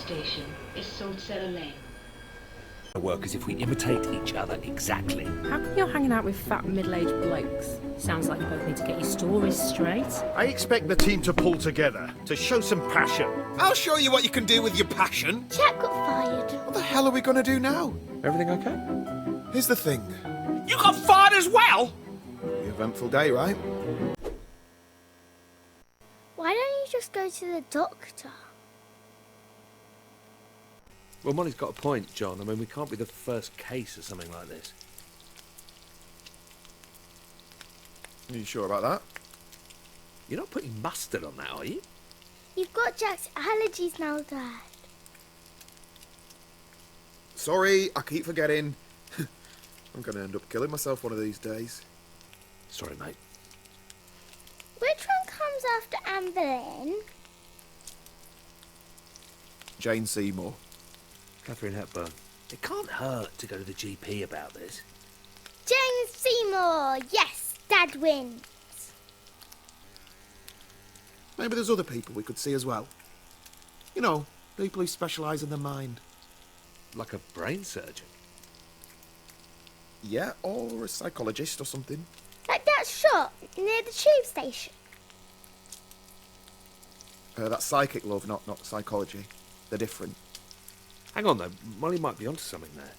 station is Salt Cellar Lane. Work as if we imitate each other exactly. How come you're hanging out with fat middle-aged blokes? Sounds like you both need to get your stories straight. I expect the team to pull together, to show some passion. I'll show you what you can do with your passion. Jack got fired. What the hell are we going to do now? Everything okay? Here's the thing. You got fired as well? An eventful day, right? Why don't you just go to the doctor? Well, Molly's got a point, John. I mean, we can't be the first case of something like this. Are you sure about that? You're not putting mustard on that, are you? You've got Jack's allergies now, Dad. Sorry, I keep forgetting. I'm going to end up killing myself one of these days. Sorry, mate. Which one comes after Anne Boleyn? Jane Seymour. Catherine Hepburn. It can't hurt to go to the GP about this. Jane Seymour! Yes, Dad wins. Maybe there's other people we could see as well. You know, people who specialise in the mind. Like a brain surgeon. Yeah, or a psychologist or something. Like that shop near the tube station. That's psychic, love, not psychology. They're different. Hang on, though. Molly might be onto something there.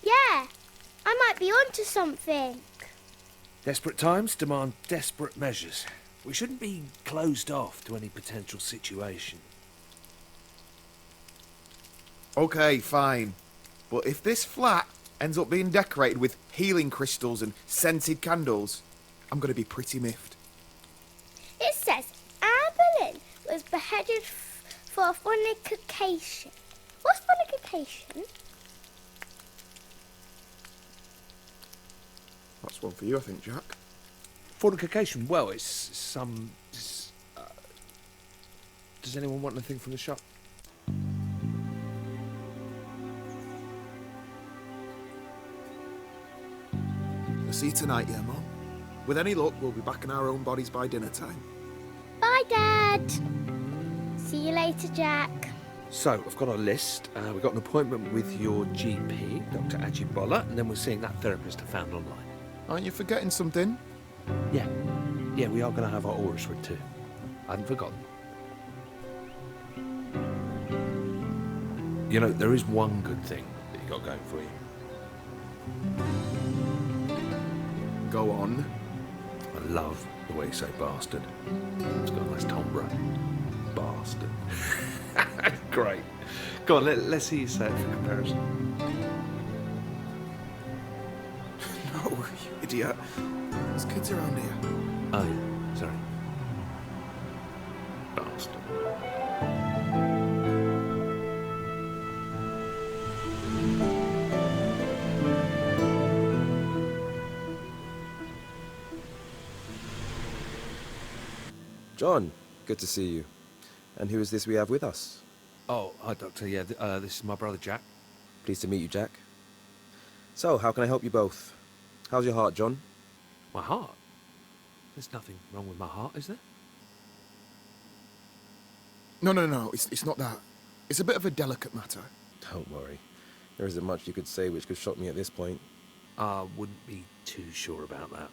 Yeah, I might be onto something. Desperate times demand desperate measures. We shouldn't be closed off to any potential situation. Okay, fine. But if this flat ends up being decorated with healing crystals and scented candles, I'm going to be pretty miffed. It says Anne Boleyn was beheaded for fornication. What's fornication? That's one for you, I think, Jack. Fortification, well, it's some... does anyone want anything from the shop? We'll see you tonight, yeah, Mum? With any luck, we'll be back in our own bodies by dinner time. Bye, Dad. See you later, Jack. So, I've got a list. We've got an appointment with your GP, Dr. Ajibola, and then we're seeing that therapist I found online. Aren't you forgetting something? Yeah. Yeah, we are going to have our auras read too. I hadn't forgotten. You know, there is one good thing that you got going for you. Go on. I love the way you say bastard. It's got a nice timbre. Bastard. Great. Go on, let's see you say it for comparison. No, you idiot. There's kids around here. Oh, yeah. Sorry. Bastard. John, good to see you. And who is this we have with us? Oh, hi, Doctor. Yeah, this is my brother, Jack. Pleased to meet you, Jack. So, how can I help you both? How's your heart, John? My heart? There's nothing wrong with my heart, is there? No. It's not that. It's a bit of a delicate matter. Don't worry. There isn't much you could say which could shock me at this point. I wouldn't be too sure about that.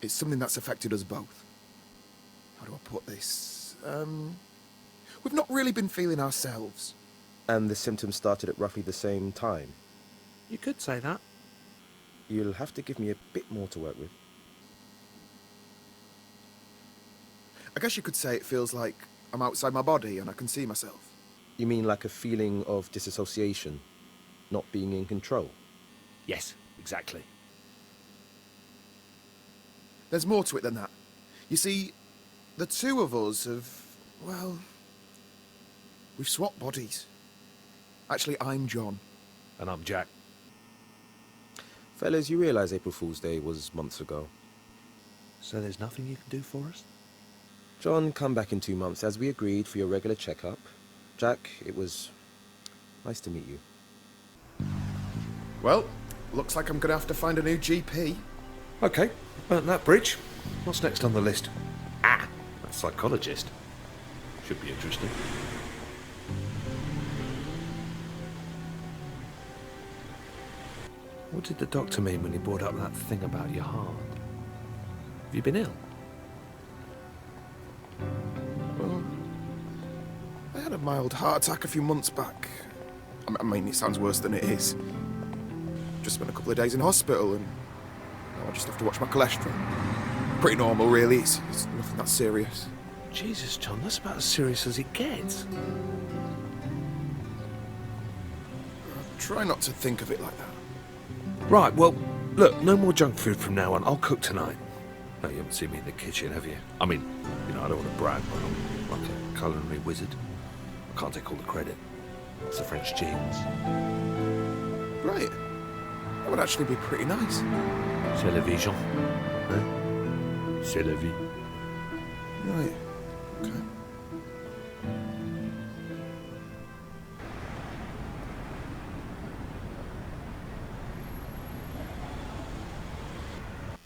It's something that's affected us both. How do I put this? We've not really been feeling ourselves. And the symptoms started at roughly the same time. You could say that. You'll have to give me a bit more to work with. I guess you could say it feels like I'm outside my body and I can see myself. You mean like a feeling of disassociation? Not being in control? Yes, exactly. There's more to it than that. You see, the two of us have, well, we've swapped bodies. Actually, I'm John. And I'm Jack. Fellas, you realise April Fool's Day was months ago. So there's nothing you can do for us? John, come back in 2 months as we agreed for your regular checkup. Jack, it was nice to meet you. Well, looks like I'm going to have to find a new GP. Okay, burnt that bridge. What's next on the list? Ah, a psychologist. Should be interesting. What did the doctor mean when he brought up that thing about your heart? Have you been ill? Well, I had a mild heart attack a few months back. I mean, it sounds worse than it is. Just spent a couple of days in hospital and now I just have to watch my cholesterol. Pretty normal, really. It's nothing that serious. Jesus, John, that's about as serious as it gets. Try not to think of it like that. Right, well, look, no more junk food from now on. I'll cook tonight. No, you haven't seen me in the kitchen, have you? I mean, you know, I don't want to brag, but I'm like a culinary wizard. I can't take all the credit. It's the French genes. Right. That would actually be pretty nice. C'est la vie, Jean. Hein? C'est la vie. Right. Okay.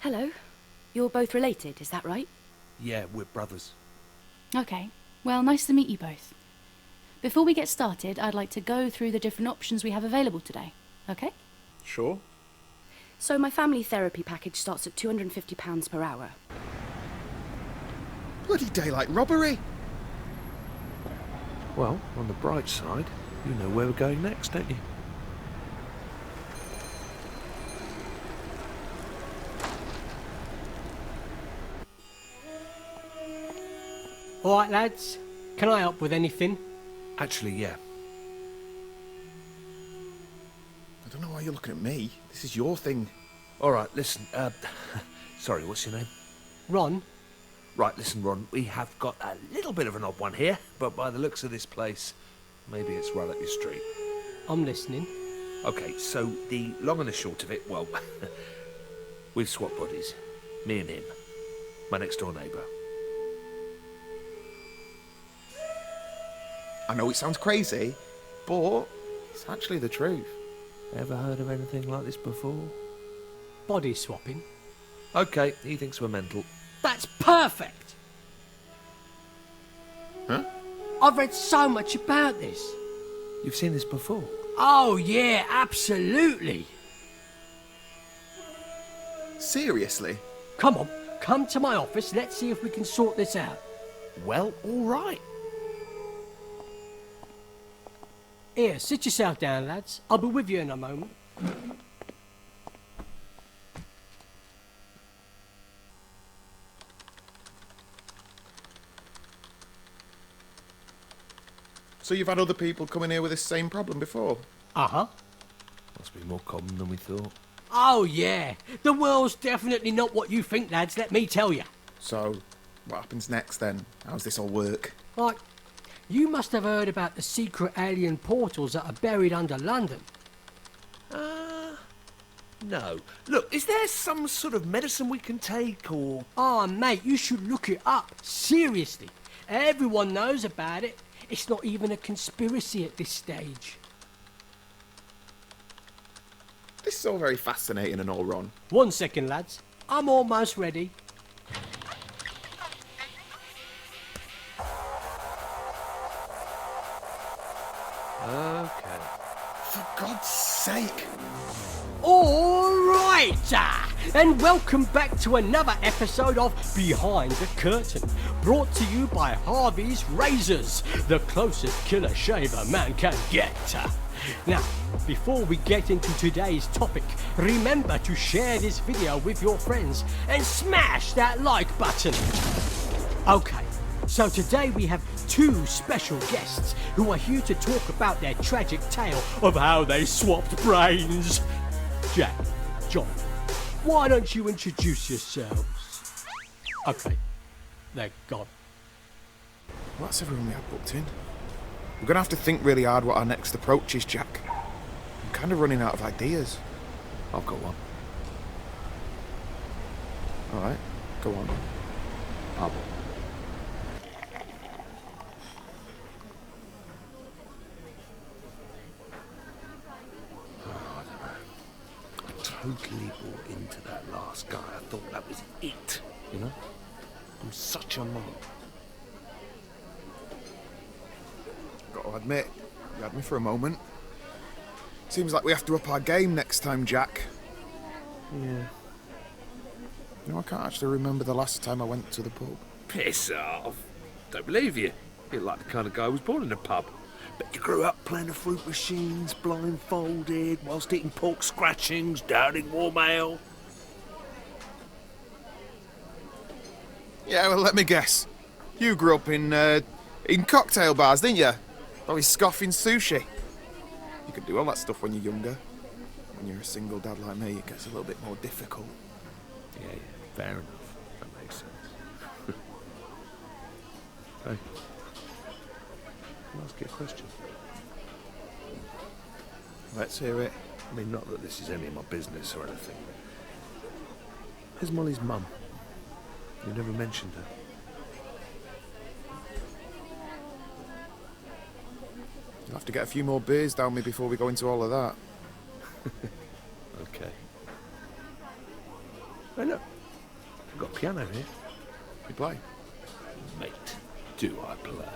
Hello. You're both related, is that right? Yeah, we're brothers. Okay, well, nice to meet you both. Before we get started, I'd like to go through the different options we have available today, okay? Sure. So my family therapy package starts at £250 per hour. Bloody daylight robbery! Well, on the bright side, you know where we're going next, don't you? All right, lads. Can I help with anything? Actually, yeah. I don't know why you're looking at me. This is your thing. All right, listen, sorry, what's your name? Ron? Right, listen, Ron, we have got a little bit of an odd one here, but by the looks of this place, maybe it's right up your street. I'm listening. Okay, so the long and the short of it, well, we've swapped bodies. Me and him. My next door neighbour. I know it sounds crazy, but it's actually the truth. Ever heard of anything like this before? Body swapping. Okay, he thinks we're mental. That's perfect! Huh? I've read so much about this. You've seen this before? Oh, yeah, absolutely. Seriously? Come on, come to my office. Let's see if we can sort this out. Well, all right. Here, sit yourself down, lads. I'll be with you in a moment. So you've had other people come in here with this same problem before? Uh-huh. Must be more common than we thought. Oh, yeah. The world's definitely not what you think, lads, let me tell you. So, what happens next then? How's this all work? Like, you must have heard about the secret alien portals that are buried under London. No. Look, is there some sort of medicine we can take, or...? Oh, mate, you should look it up. Seriously. Everyone knows about it. It's not even a conspiracy at this stage. This is all very fascinating and all, Ron. 1 second, lads. I'm almost ready. Okay. For God's sake! All right, and welcome back to another episode of Behind the Curtain, brought to you by Harvey's Razors, the closest killer shaver man can get. Now, before we get into today's topic, remember to share this video with your friends and smash that like button. Okay, so today we have two special guests who are here to talk about their tragic tale of how they swapped brains. Jack, John, why don't you introduce yourselves? Okay, they're gone. Well, that's everyone we had booked in. We're going to have to think really hard what our next approach is, Jack. I'm kind of running out of ideas. I've got one. All right, go on. Bubble. Totally bought into that last guy. I thought that was it, you know? I'm such a mom. Got to admit, you had me for a moment. Seems like we have to up our game next time, Jack. Yeah. You know, I can't actually remember the last time I went to the pub. Piss off. Don't believe you. You're like the kind of guy who was born in a pub. But you grew up playing the fruit machines, blindfolded, whilst eating pork scratchings, downing warm ale. Yeah, well, let me guess. You grew up in cocktail bars, didn't you? Always scoffing sushi. You could do all that stuff when you're younger. When you're a single dad like me, it gets a little bit more difficult. Yeah, fair enough. That makes sense. Hey, I'll ask you a question. Let's hear it. I mean, not that this is any of my business or anything. Where's Molly's mum? You never mentioned her. You'll have to get a few more beers down me before we go into all of that. Okay. Hey, look. I've got a piano here. You play? Mate, do I play?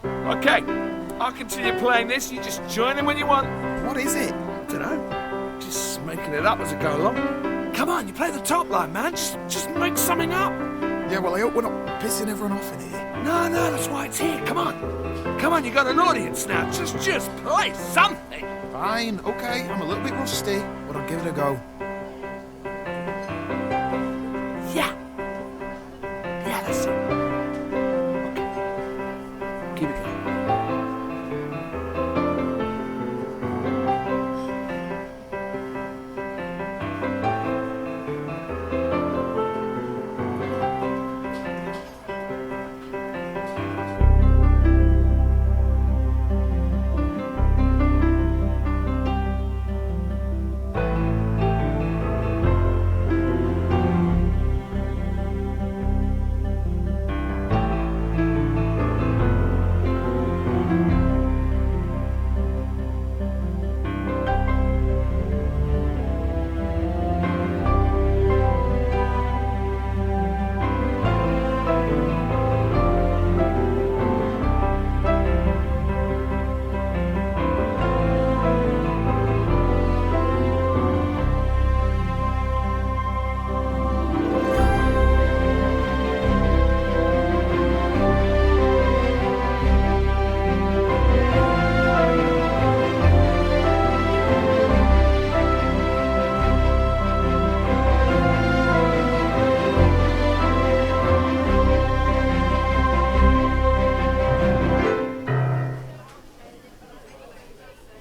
Okay, I'll continue playing this. You just join in when you want. What is it? Dunno. Just making it up as I go along. Come on, you play the top line, man. Just make something up. Yeah, well, I hope we're not pissing everyone off in here. No, that's why it's here. Come on. Come on, you got an audience now. Just play something. Fine, okay. I'm a little bit rusty, but I'll give it a go. Yeah. Yeah, that's it. Okay. Keep it going.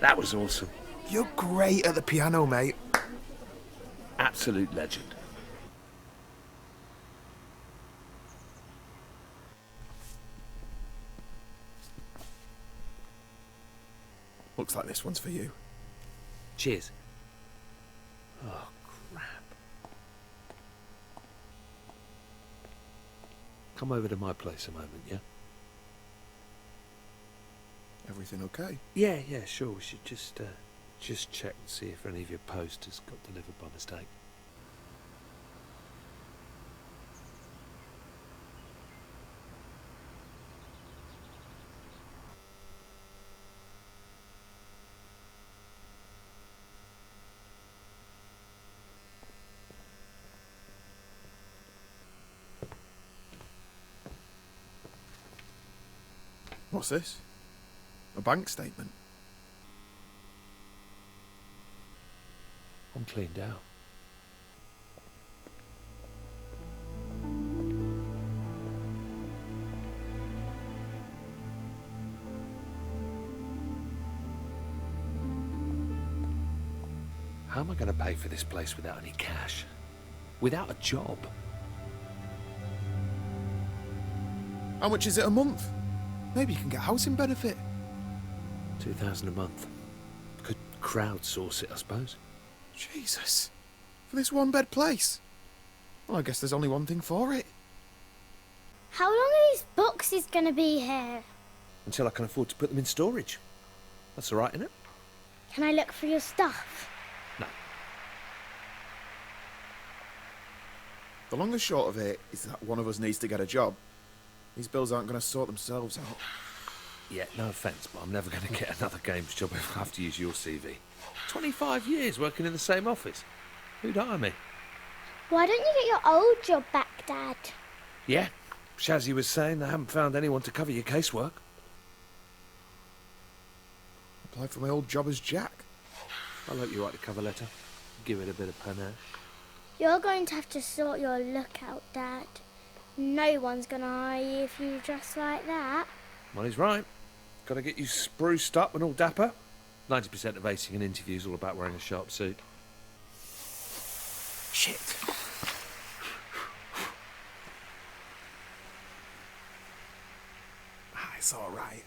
That was awesome. You're great at the piano, mate. Absolute legend. Looks like this one's for you. Cheers. Oh, crap. Come over to my place a moment, yeah? Everything okay? Yeah, sure. We should just check and see if any of your posters got delivered by mistake. What's this? A bank statement? I'm cleaned out. How am I going to pay for this place without any cash? Without a job? How much is it a month? Maybe you can get housing benefit. 2,000 a month. Could crowdsource it, I suppose. Jesus. For this one-bed place? Well, I guess there's only one thing for it. How long are these boxes going to be here? Until I can afford to put them in storage. That's all right, isn't it? Can I look for your stuff? No. The long and short of it is that one of us needs to get a job. These bills aren't going to sort themselves out. Yeah, no offence, but I'm never going to get another games job if I have to use your CV. 25 years working in the same office. Who'd hire me? Why don't you get your old job back, Dad? Yeah, Shazzy was saying they haven't found anyone to cover your casework. Apply for my old job as Jack. I'll hope you write the cover letter. Give it a bit of panache. You're going to have to sort your look out, Dad. No one's going to hire you if you dress like that. Well, he's right. Got to get you spruced up and all dapper. 90% of acing an interview is all about wearing a sharp suit. Shit. It's all right.